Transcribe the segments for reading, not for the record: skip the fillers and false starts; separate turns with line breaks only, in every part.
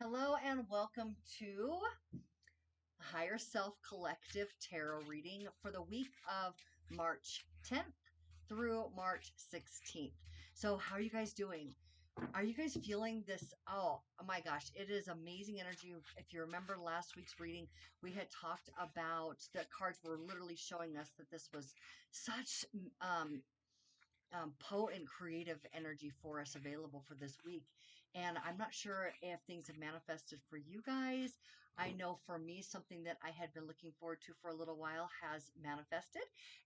Hello and welcome to Higher Self Collective Tarot reading for the week of March 10th through March 16th. So, how are you guys doing? Are you guys feeling this? Oh my gosh, it is amazing energy. If you remember last week's reading, we had talked about the cards were literally showing us that this was such potent creative energy for us available for this week. And I'm not sure if things have manifested for you guys. I know for me, something that I had been looking forward to for a little while has manifested,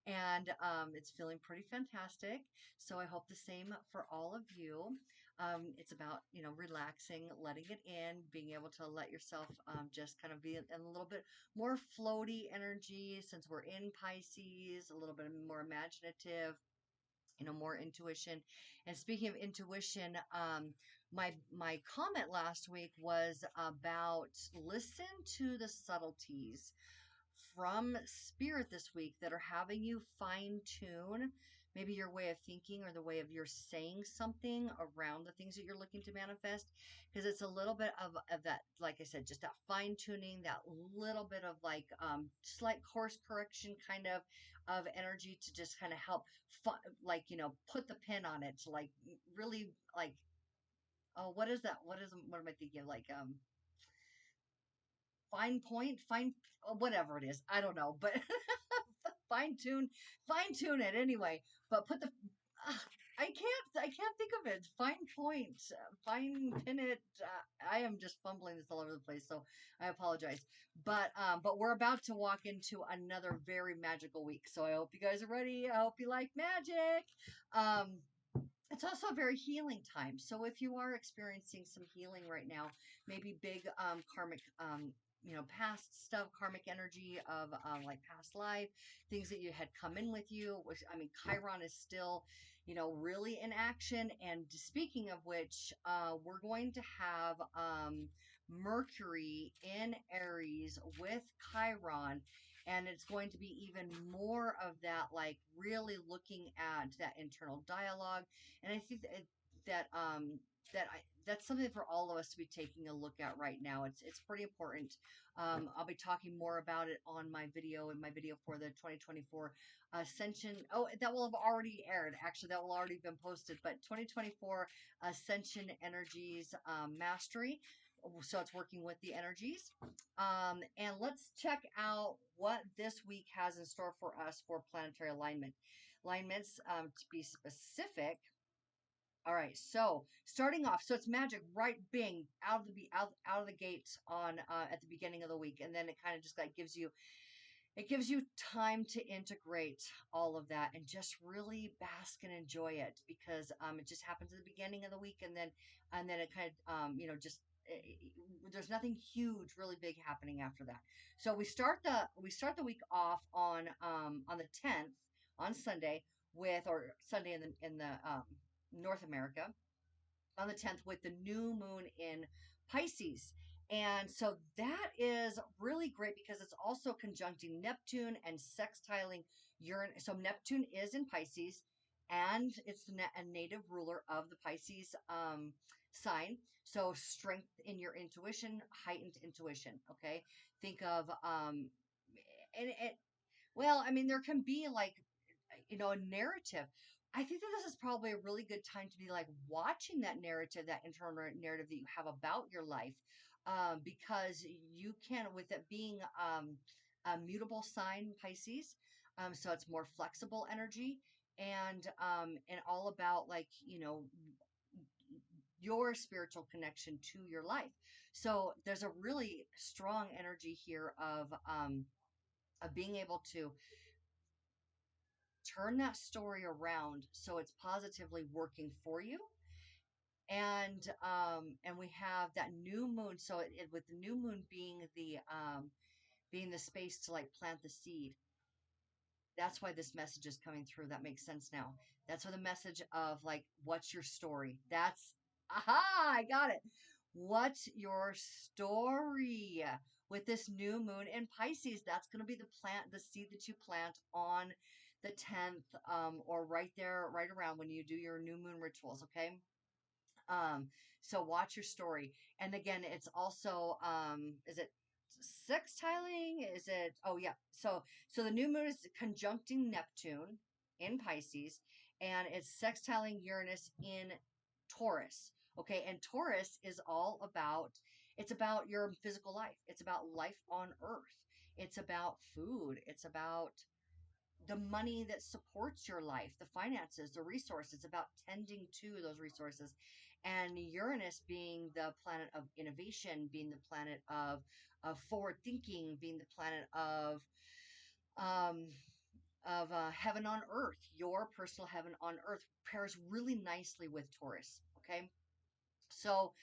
and it's feeling pretty fantastic. So I hope the same for all of you. It's about, relaxing, letting it in, being able to let yourself just kind of be in a little bit more floaty energy since we're in Pisces, a little bit more imaginative, more intuition. And speaking of intuition, my comment last week was about listen to the subtleties from spirit this week that are having you fine tune maybe your way of thinking or the way of you're saying something around the things that you're looking to manifest, because it's a little bit of that, like I said, just that fine tuning, that little bit of like slight course correction kind of energy to just kind of help like put the pin on it to like really like, oh, what am I thinking of, like fine point, fine, whatever it is, I don't know, but fine tune, fine tune it anyway. But put the uh, I can't think of it. Fine point, fine pin it. I am just fumbling this all over the place, so I apologize. But we're about to walk into another very magical week, so I hope you guys are ready. I hope you like magic. Um, it's also a very healing time. So if you are experiencing some healing right now, maybe big karmic past stuff, karmic energy of like past life, things that you had come in with you, which, I mean, Chiron is still, really in action. And speaking of which, we're going to have Mercury in Aries with Chiron, and it's going to be even more of that, like really looking at that internal dialogue. And I think that's something for all of us to be taking a look at right now. It's pretty important. I'll be talking more about it on my video, for the 2024 Ascension. Oh, that will have already aired. Actually, that will already been posted. But 2024 Ascension Energies Mastery. So it's working with the energies. And let's check out what this week has in store for us for planetary alignments. To be specific, all right, so starting off, so it's magic, right? Bing, out of the gates on at the beginning of the week, and then it kind of just like gives you time to integrate all of that and just really bask and enjoy it, because it just happens at the beginning of the week, and then it kind of just there's nothing huge, really big happening after that. So we start the week off on the 10th, on Sunday, or Sunday in the North America, on the 10th, with the new moon in Pisces. And so that is really great because it's also conjuncting Neptune and sextiling Uranus. So Neptune is in Pisces, and it's a native ruler of the Pisces sign. So strength in your intuition, heightened intuition. Okay. Think of, and it, well, I mean, there can be like, a narrative. I think that this is probably a really good time to be like watching that narrative, that internal narrative that you have about your life, because you can, with it being a mutable sign, Pisces, so it's more flexible energy, and all about, like, your spiritual connection to your life. So there's a really strong energy here of being able to turn that story around so it's positively working for you. And we have that new moon, so with the new moon being the space to like plant the seed. That's why this message is coming through. That makes sense now. That's why the message of, like, what's your story? That's, aha, I got it. What's your story? With this new moon in Pisces, that's going to be the seed that you plant on the 10th, or right there, right around when you do your new moon rituals. Okay. So watch your story. And again, it's also, is it sextiling? Is it, oh yeah. So the new moon is conjuncting Neptune in Pisces, and it's sextiling Uranus in Taurus. Okay. And Taurus is all about, it's about your physical life. It's about life on earth. It's about food. It's about the money that supports your life, the finances, the resources, about tending to those resources. And Uranus being the planet of innovation, being the planet of forward thinking, being the planet um, heaven on earth, your personal heaven on earth pairs really nicely with Taurus. Okay. So,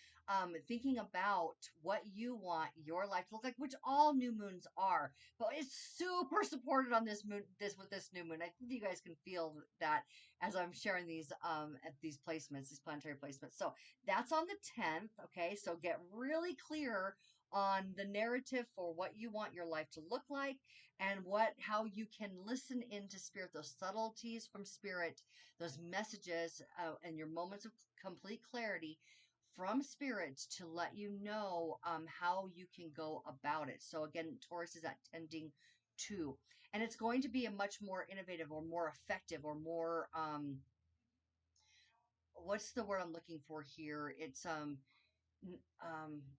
thinking about what you want your life to look like, which all new moons are, but it's super supported on this moon, this with this new moon. I think you guys can feel that as I'm sharing these at these placements, these planetary placements. So that's on the 10th. Okay, so get really clear on the narrative for what you want your life to look like and how you can listen into spirit, those subtleties from spirit, those messages, and your moments of complete clarity from spirits to let you know how you can go about it. So again, Taurus is at tending to, and it's going to be a much more innovative or more effective or more what's the word I'm looking for here? It's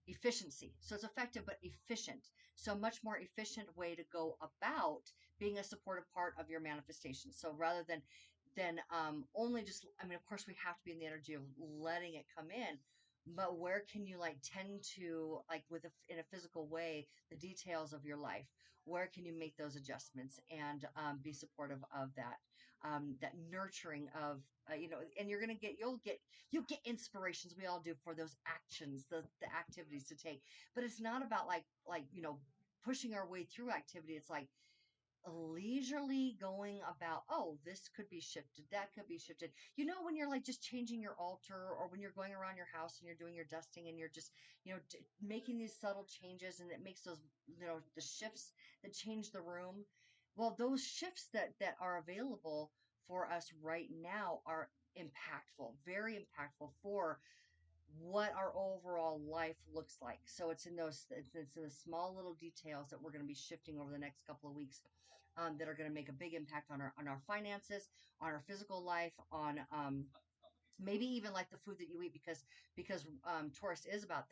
efficiency. So it's effective but efficient. So much more efficient way to go about being a supportive part of your manifestation. So rather than only just, I mean, of course we have to be in the energy of letting it come in, but where can you like tend to like in a physical way the details of your life? Where can you make those adjustments and be supportive of that? That nurturing of and you'll get inspirations. We all do for those actions, the activities to take. But it's not about like pushing our way through activity. It's like leisurely going about, oh, this could be shifted, that could be shifted. When you're like just changing your altar, or when you're going around your house and you're doing your dusting and you're just making these subtle changes, and it makes those the shifts that change the room. Well, those shifts that are available for us right now are impactful, very impactful for what our overall life looks like. So it's in the small little details that we're going to be shifting over the next couple of weeks, that are going to make a big impact on our finances, on our physical life, on maybe even like the food that you eat, because Taurus is about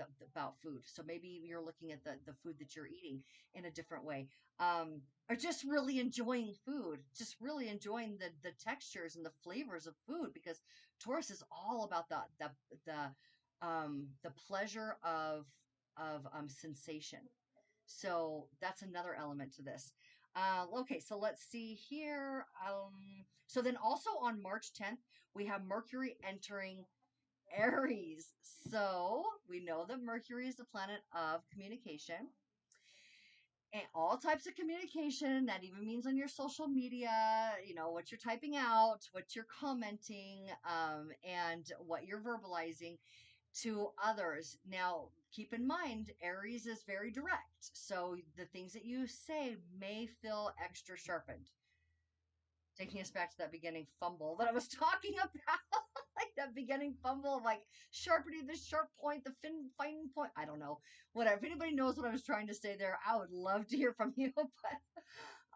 food. So maybe you're looking at the food that you're eating in a different way, or just really enjoying food, just really enjoying the textures and the flavors of food, because Taurus is all about the pleasure of sensation. So that's another element to this. Okay, so let's see here. So then also on March 10th, we have Mercury entering Aries. So we know that Mercury is the planet of communication and all types of communication. That even means on your social media, what you're typing out, what you're commenting, and what you're verbalizing to others. Now, keep in mind, Aries is very direct. So the things that you say may feel extra sharpened. Taking us back to that beginning fumble that I was talking about, like that beginning fumble of like sharpening the sharp point, the fine point. I don't know. Whatever. If anybody knows what I was trying to say there, I would love to hear from you.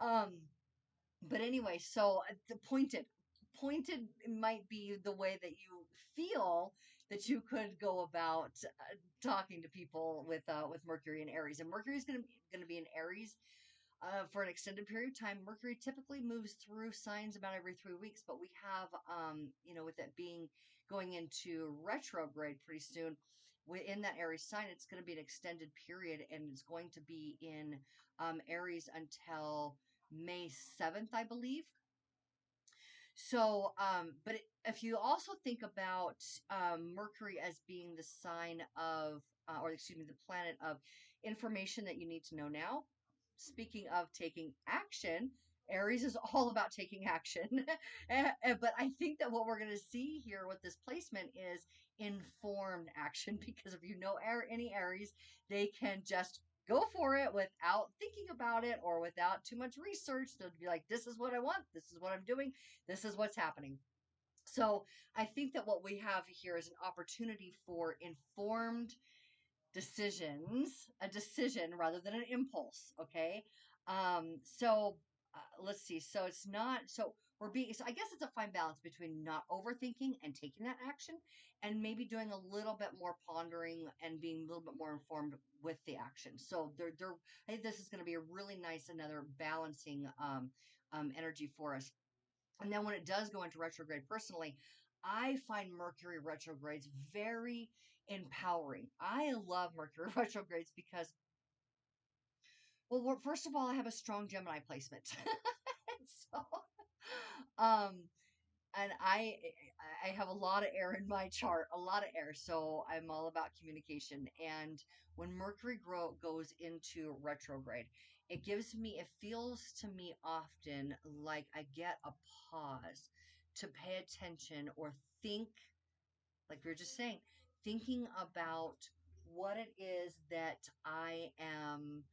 Um, but anyway, so the pointed might be the way that you feel that you could go about talking to people with Mercury and Aries. And Mercury is going to be in Aries for an extended period of time. Mercury typically moves through signs about every 3 weeks, but we have, with it being going into retrograde pretty soon within that Aries sign, it's going to be an extended period, and it's going to be in Aries until May 7th, I believe. So, but if you also think about Mercury as being the sign of, or excuse me, the planet of information that you need to know now. Speaking of taking action, Aries is all about taking action. But I think that what we're going to see here with this placement is informed action, because if any Aries, they can just go for it without thinking about it or without too much research. They'll be like, this is what I want. This is what I'm doing. This is what's happening. So I think that what we have here is an opportunity for informed decisions, a decision rather than an impulse. Okay. So let's see. So it's not, so we're being, so I guess it's a fine balance between not overthinking and taking that action and maybe doing a little bit more pondering and being a little bit more informed with the action. So I think this is going to be a really nice, another balancing, energy for us. And then when it does go into retrograde, personally, I find Mercury retrogrades very empowering. I love Mercury retrogrades because, well, first of all, I have a strong Gemini placement. so, um, and I have a lot of air in my chart, a lot of air. So I'm all about communication. And when Mercury goes into retrograde, it feels to me often like I get a pause to pay attention or think, like we were just saying, thinking about what it is that I am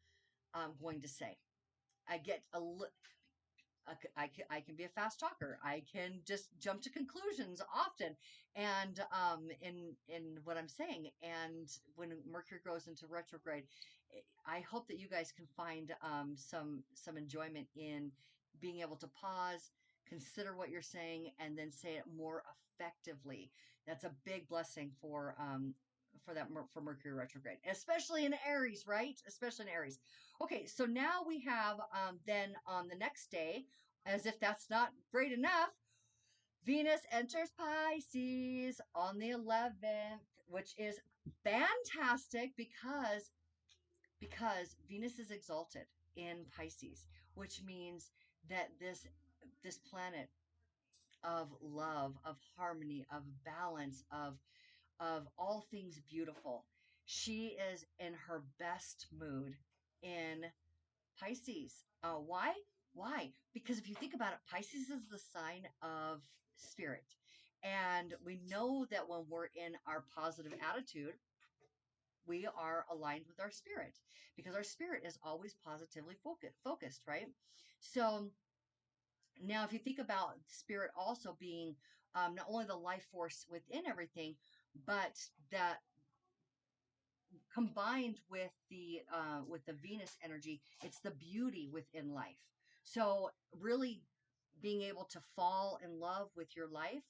going to say. I get a li- I can be a fast talker. I can just jump to conclusions often, and in what I'm saying. And when Mercury goes into retrograde, I hope that you guys can find some enjoyment in being able to pause, consider what you're saying, and then say it more effectively. That's a big blessing for Mercury retrograde, especially in Aries, right? Especially in Aries. Okay, so now we have then on the next day, as if that's not great enough, Venus enters Pisces on the 11th, which is fantastic because Venus is exalted in Pisces, which means that this planet of love, of harmony, of balance, of all things beautiful. She is in her best mood in Pisces. Why? Why? Because if you think about it, Pisces is the sign of spirit. And we know that when we're in our positive attitude, we are aligned with our spirit because our spirit is always positively focused, right? So now, if you think about spirit also being not only the life force within everything, but that combined with the Venus energy, it's the beauty within life. So really being able to fall in love with your life,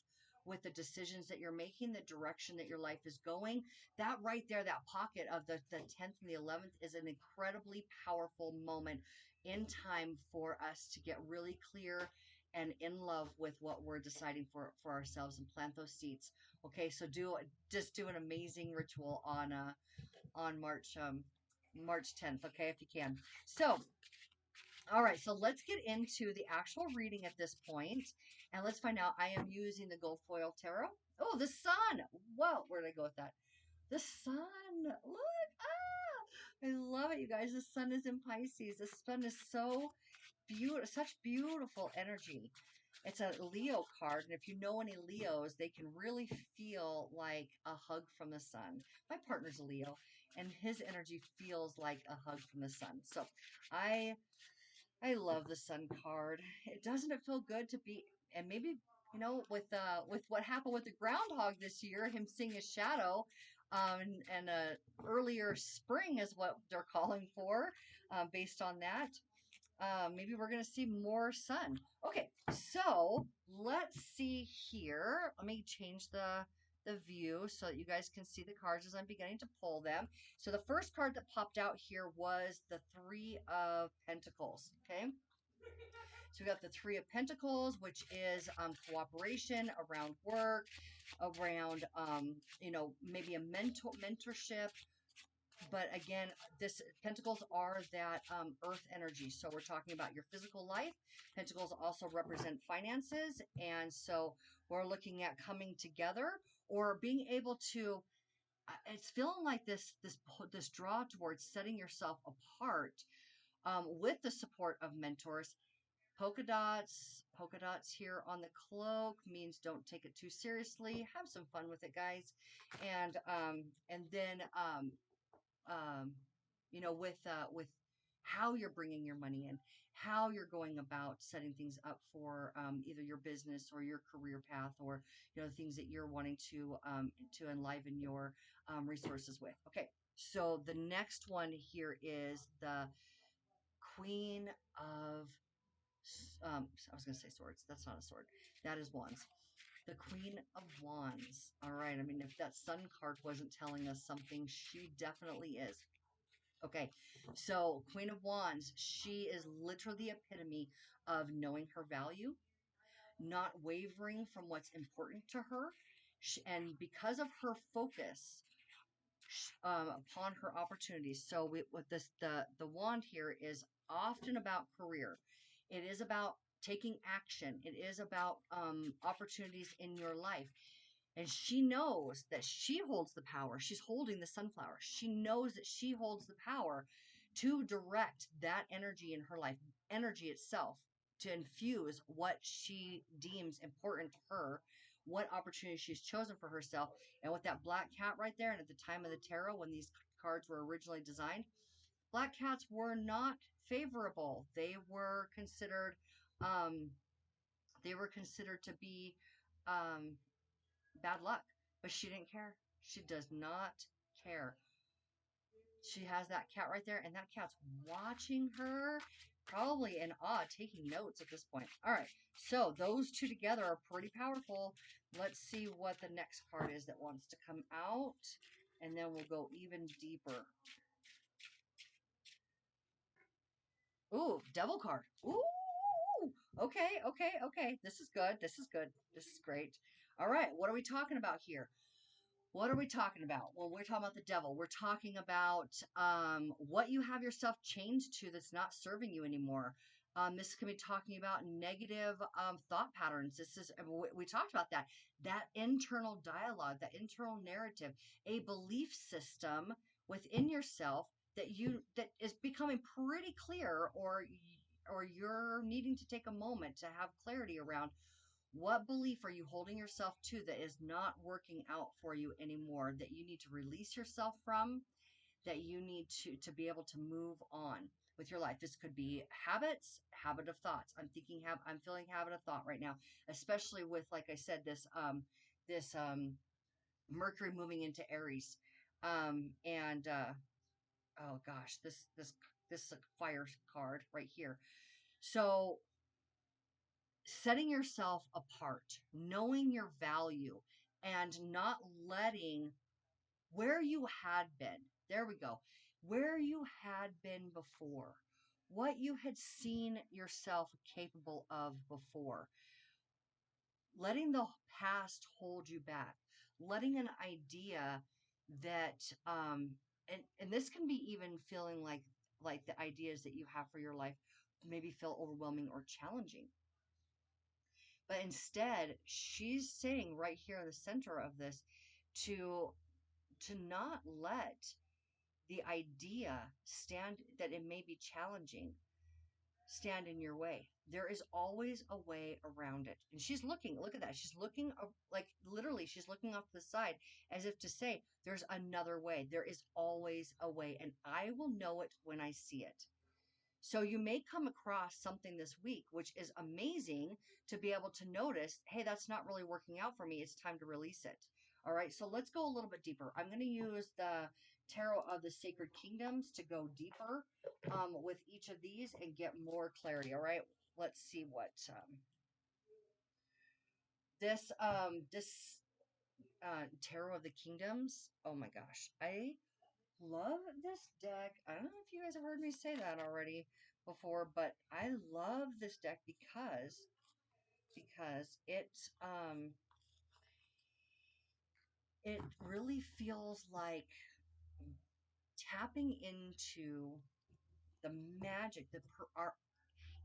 with the decisions that you're making, the direction that your life is going, that right there, that pocket of the 10th and the 11th is an incredibly powerful moment in time for us to get really clear and in love with what we're deciding for ourselves and plant those seeds. Okay, so do an amazing ritual on March 10th, okay, if you can. So, all right, so let's get into the actual reading at this point, and let's find out. I am using the gold foil tarot. Oh, the sun. Whoa, where did I go with that? The sun. Look, I love it, you guys. The sun is in Pisces. The sun is so beautiful, such beautiful energy. It's a Leo card, and if you know any Leos, they can really feel like a hug from the sun. My partner's a Leo, and his energy feels like a hug from the sun. So I I love the sun card. It doesn't it feel good to be, and maybe with what happened with the groundhog this year, him seeing his shadow, and earlier spring is what they're calling for, based on that. Maybe we're going to see more sun. Okay, so let's see here. Let me change the view so that you guys can see the cards as I'm beginning to pull them. So the first card that popped out here was the Three of Pentacles. Okay, so we got the Three of Pentacles, which is cooperation around work, around maybe a mentorship, but again, this pentacles are that earth energy. So we're talking about your physical life. Pentacles also represent finances. And so we're looking at coming together or being able to, it's feeling like this draw towards setting yourself apart with the support of mentors. Polka dots here on the cloak means don't take it too seriously. Have some fun with it, guys. And then um, with how you're bringing your money in, how you're going about setting things up for either your business or your career path, or things that you're wanting to enliven your resources with. Okay, so the next one here is the Queen of I was going to say swords. That's not a sword. That is wands. The Queen of Wands. All right. I mean, if that Sun card wasn't telling us something, she definitely is. Okay. So, Queen of Wands, she is literally the epitome of knowing her value, not wavering from what's important to her. And because of her focus upon her opportunities. So with this, the wand here is often about career. It is about taking action. It is about opportunities in your life. And she knows that she holds the power. She's holding the sunflower. She knows that she holds the power to direct that energy in her life, energy itself, to infuse what she deems important to her, what opportunity she's chosen for herself. And with that black cat right there, and at the time of the tarot, when these cards were originally designed, black cats were not favorable. Um, they were considered to be um, bad luck, but she didn't care. She does not care. She has that cat right there, and that cat's watching her, probably in awe, taking notes at this point. All right, so those two together are pretty powerful. Let's see what the next card is that wants to come out, and then we'll go even deeper. Ooh, devil card. Ooh, okay, okay, okay. This is good. This is good. This is great. All right, what are we talking about here? What are we talking about? Well, we're talking about the devil. We're talking about what you have yourself chained to that's not serving you anymore. This can be talking about negative thought patterns. This is we talked about that internal dialogue, that internal narrative, a belief system within yourself that is becoming pretty clear, or you're needing to take a moment to have clarity around. What belief are you holding yourself to that is not working out for you anymore, that you need to release yourself from, that you need to be able to move on with your life? This could be habits, habit of thoughts. I'm feeling habit of thought right now, especially with, like I said, this Mercury moving into Aries. And oh gosh, this fire card right here. So setting yourself apart, knowing your value, and not letting where you had been, there we go, where you had been before, what you had seen yourself capable of before, letting the past hold you back, letting an idea that, and this can be even feeling like the ideas that you have for your life maybe feel overwhelming or challenging. But instead, she's saying right here in the center of this to not let the idea stand, that it may be challenging, stand in your way. There is always a way around it. And she's looking, look at that. She's looking like literally, she's looking off to the side as if to say, there's another way. There is always a way, and I will know it when I see it. So you may come across something this week, which is amazing to be able to notice, hey, that's not really working out for me. It's time to release it. All right, so let's go a little bit deeper. I'm going to use the Tarot of the Sacred Kingdoms to go deeper with each of these and get more clarity. All right, let's see what this Tarot of the Kingdoms. Oh my gosh, I love this deck. I don't know if you guys have heard me say that already before, but I love this deck because it really feels like tapping into the magic, our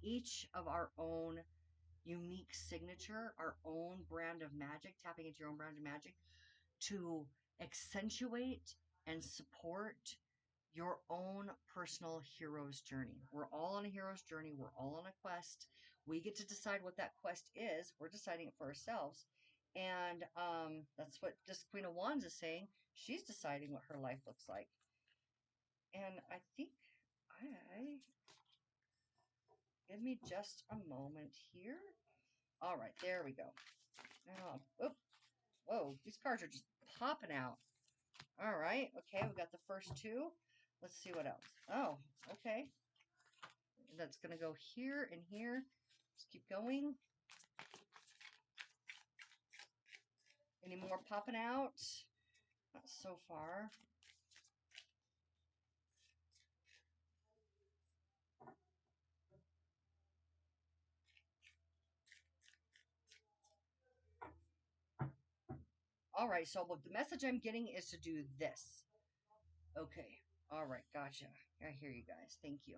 each of our own unique signature, our own brand of magic, tapping into your own brand of magic to accentuate and support your own personal hero's journey. We're all on a hero's journey. We're all on a quest. We get to decide what that quest is. We're deciding it for ourselves. And that's what this Queen of Wands is saying. She's deciding what her life looks like. And I think I give me just a moment here. All right, there we go. Oh, whoa, these cards are just popping out. All right, okay, we got the first two. Let's see what else. Oh, okay. That's going to go here and here. Let's keep going. Any more popping out? Not so far. All right, so the message I'm getting is to do this. Okay. All right, gotcha. I hear you guys. Thank you.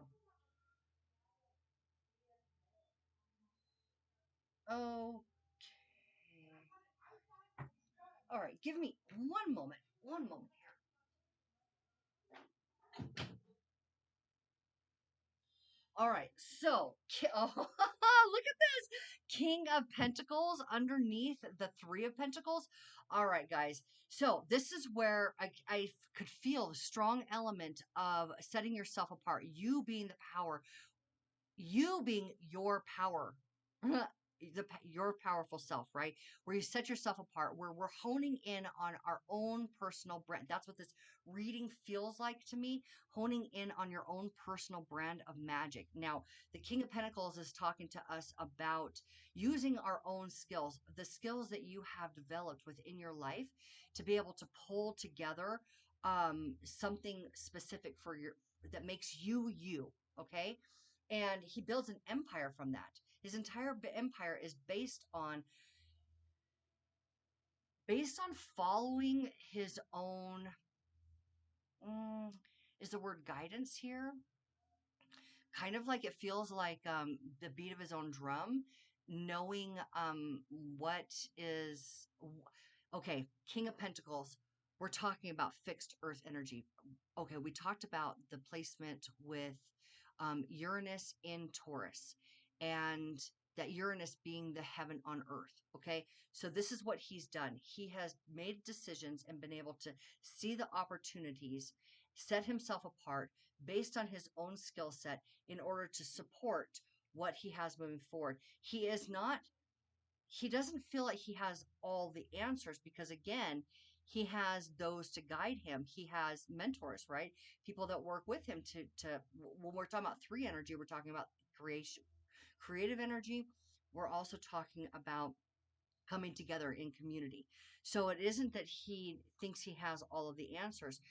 Okay. All right, give me one moment. One moment here. All right, so oh, look at this King of Pentacles underneath the Three of Pentacles. All right, guys. So this is where I could feel the strong element of setting yourself apart, you being the power, you being your power, your powerful self, right? Where you set yourself apart, where we're honing in on our own personal brand. That's what this reading feels like to me, honing in on your own personal brand of magic. Now, the King of Pentacles is talking to us about using our own skills, the skills that you have developed within your life to be able to pull together something specific for your that makes you you, okay? And he builds an empire from that. His entire empire is based on following his own is the word guidance here, kind of like it feels like the beat of his own drum, knowing what is okay. King of Pentacles, we're talking about fixed earth energy. Okay, we talked about the placement with Uranus in Taurus, and that Uranus being the heaven on earth. Okay, so this is what he's done. He has made decisions and been able to see the opportunities, set himself apart based on his own skill set in order to support what he has moving forward. He doesn't feel like he has all the answers because, again, he has those to guide him. He has mentors, right? People that work with him to when we're talking about three energy, we're talking about creation, creative energy. We're also talking about coming together in community. So it isn't that he thinks he has all of the answers.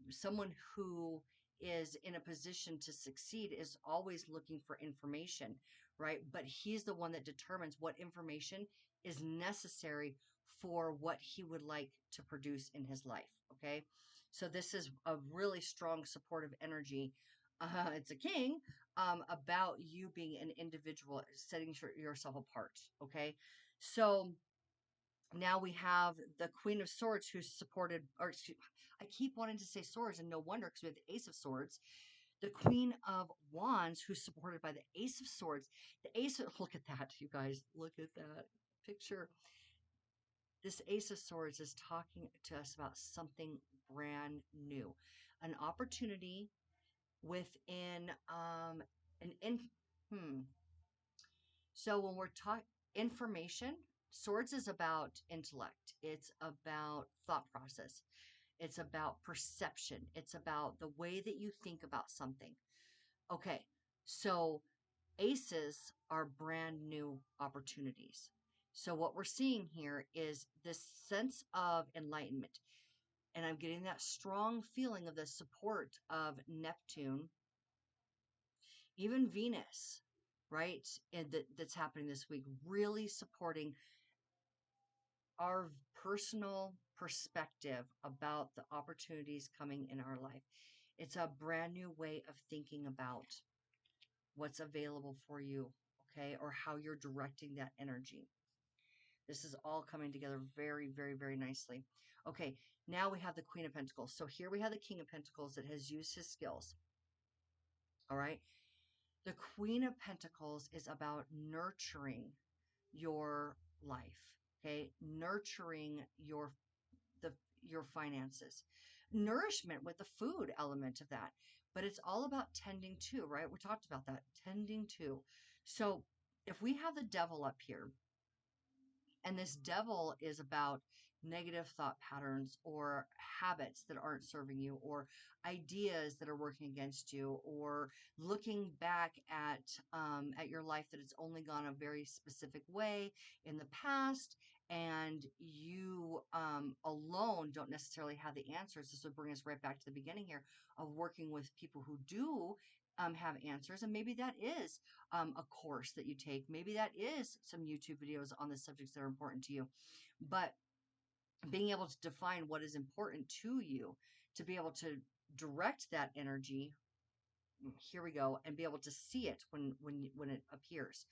Someone who is in a position to succeed is always looking for information, right? But he's the one that determines what information is necessary for what he would like to produce in his life. Okay. So this is a really strong supportive energy. It's a king, about you being an individual, setting yourself apart. Okay. So now we have the Queen of Swords who's supported, or excuse, I keep wanting to say swords, and no wonder because we have the Ace of Swords. The Queen of Wands who's supported by the Ace of Swords. The Ace of, look at that, you guys. Look at that picture. This Ace of Swords is talking to us about something brand new, an opportunity within an in. Hmm. So when we're talking information, swords is about intellect. It's about thought process. It's about perception. It's about the way that you think about something. Okay. So aces are brand new opportunities. So what we're seeing here is this sense of enlightenment. And I'm getting that strong feeling of the support of Neptune, even Venus, right? And that's happening this week, really supporting our personal perspective about the opportunities coming in our life. It's a brand new way of thinking about what's available for you, okay, or how you're directing that energy. This is all coming together very, very, very nicely. Okay, now we have the Queen of Pentacles. So here we have the King of Pentacles that has used his skills. All right. The Queen of Pentacles is about nurturing your life, okay? Nurturing your finances, nourishment with the food element of that. But it's all about tending to, right? We talked about that, tending to. So if we have the devil up here, and this devil is about negative thought patterns or habits that aren't serving you, or ideas that are working against you, or looking back at your life that it's only gone a very specific way in the past, and you alone don't necessarily have the answers. This would bring us right back to the beginning here of working with people who do have answers, and maybe that is a course that you take. Maybe that is some YouTube videos on the subjects that are important to you. But being able to define what is important to you, to be able to direct that energy, here we go, and be able to see it when it appears.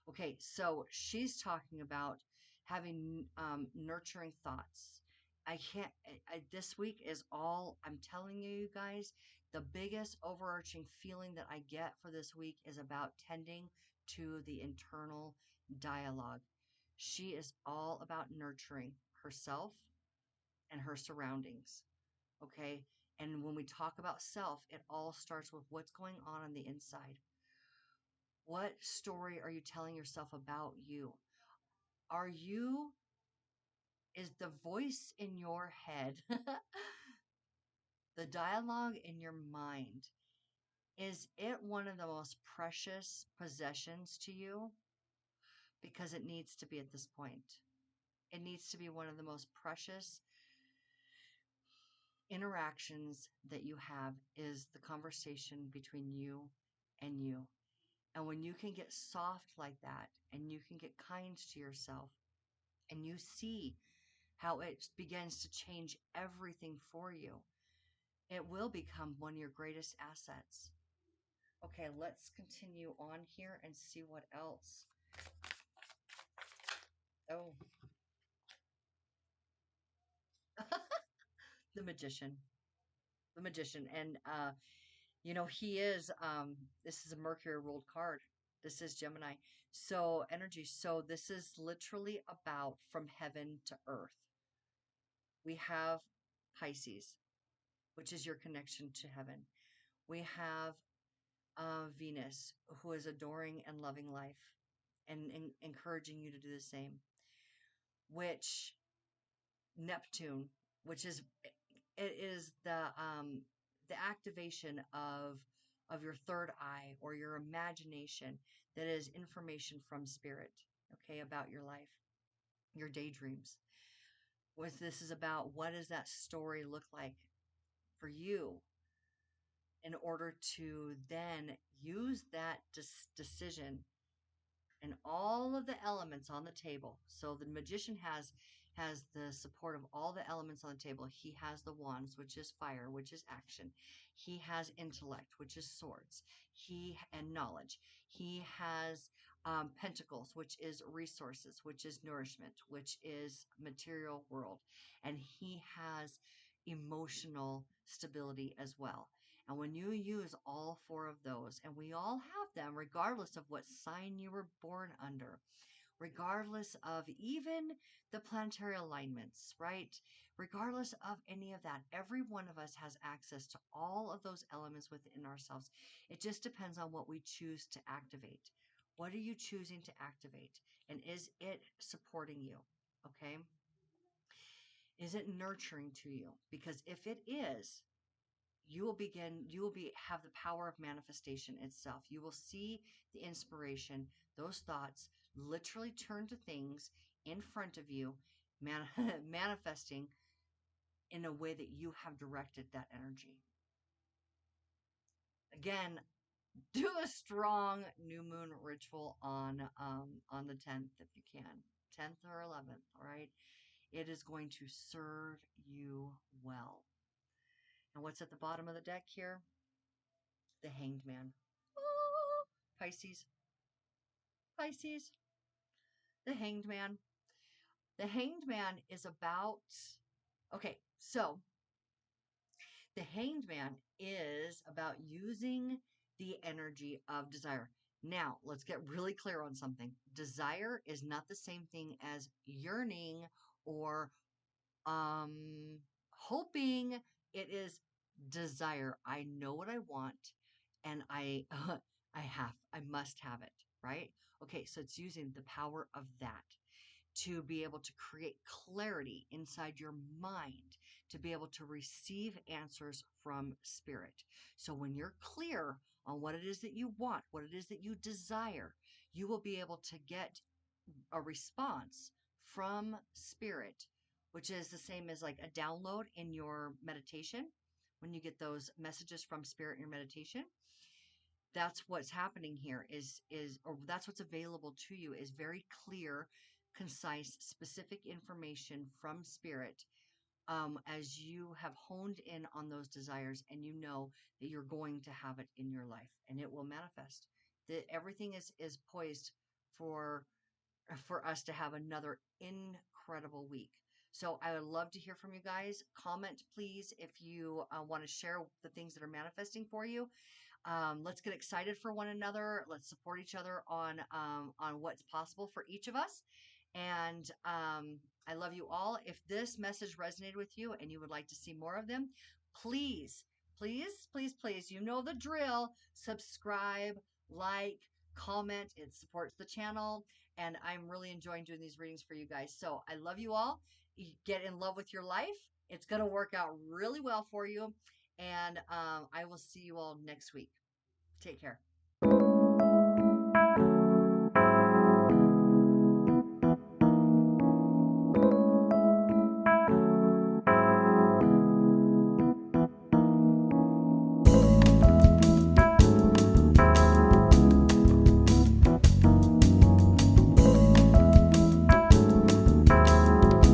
Okay, so she's talking about having nurturing thoughts. I can't, this week is all, I'm telling you, you guys, the biggest overarching feeling that I get for this week is about tending to the internal dialogue. She is all about nurturing herself and her surroundings. Okay. And when we talk about self, it all starts with what's going on the inside. What story are you telling yourself about you? Are you, is the voice in your head, the dialogue in your mind, is it one of the most precious possessions to you? Because it needs to be at this point. It needs to be one of the most precious interactions that you have is the conversation between you and you. And when you can get soft like that and you can get kind to yourself and you see how it begins to change everything for you, it will become one of your greatest assets. Okay, let's continue on here and see what else. Oh, the magician. The magician. And he is this is a Mercury ruled card. This is Gemini. So energy. So this is literally about from heaven to earth. We have Pisces, which is your connection to heaven. We have Venus, who is adoring and loving life and encouraging you to do the same. Which Neptune, which is it is the activation of your third eye or your imagination, that is information from spirit, okay, about your life, your daydreams. What this is about, what does that story look like for you in order to then use that decision and all of the elements on the table. So the magician has the support of all the elements on the table. He has the wands, which is fire, which is action. He has intellect, which is swords. And knowledge. He has pentacles, which is resources, which is nourishment, which is material world. And he has emotional stability as well. And when you use all four of those, and we all have them, regardless of what sign you were born under, regardless of even the planetary alignments, right? Regardless of any of that, every one of us has access to all of those elements within ourselves. It just depends on what we choose to activate. What are you choosing to activate? And is it supporting you? Okay. Is it nurturing to you? Because if it is, you will have the power of manifestation itself. You will see the inspiration, those thoughts literally turn to things in front of you, manifesting in a way that you have directed that energy. Again, do a strong new moon ritual on the 10th if you can. 10th or 11th, all right? It is going to serve you well. And what's at the bottom of the deck here? The Hanged Man. Pisces. Pisces. The Hanged Man. The Hanged Man is about, okay, so the Hanged Man is about using the energy of desire. Now, let's get really clear on something. Desire is not the same thing as yearning or hoping It is desire. I know what I want, and I must have it, right? Okay, so it's using the power of that to be able to create clarity inside your mind, to be able to receive answers from spirit. So when you're clear on what it is that you want, what it is that you desire, you will be able to get a response from spirit, which is the same as like a download in your meditation. When you get those messages from spirit in your meditation, that's what's happening here or that's what's available to you, is very clear, concise, specific information from spirit, as you have honed in on those desires and you know that you're going to have it in your life and it will manifest. That everything is poised for us to have another incredible week. So I would love to hear from you guys. Comment, please, if you want to share the things that are manifesting for you. Let's get excited for one another. Let's support each other on what's possible for each of us. And I love you all. If this message resonated with you and you would like to see more of them, please, please, please, please, you know the drill. Subscribe, like, comment. It supports the channel. And I'm really enjoying doing these readings for you guys. So I love you all. Get in love with your life. It's going to work out really well for you. And I will see you all next week. Take care.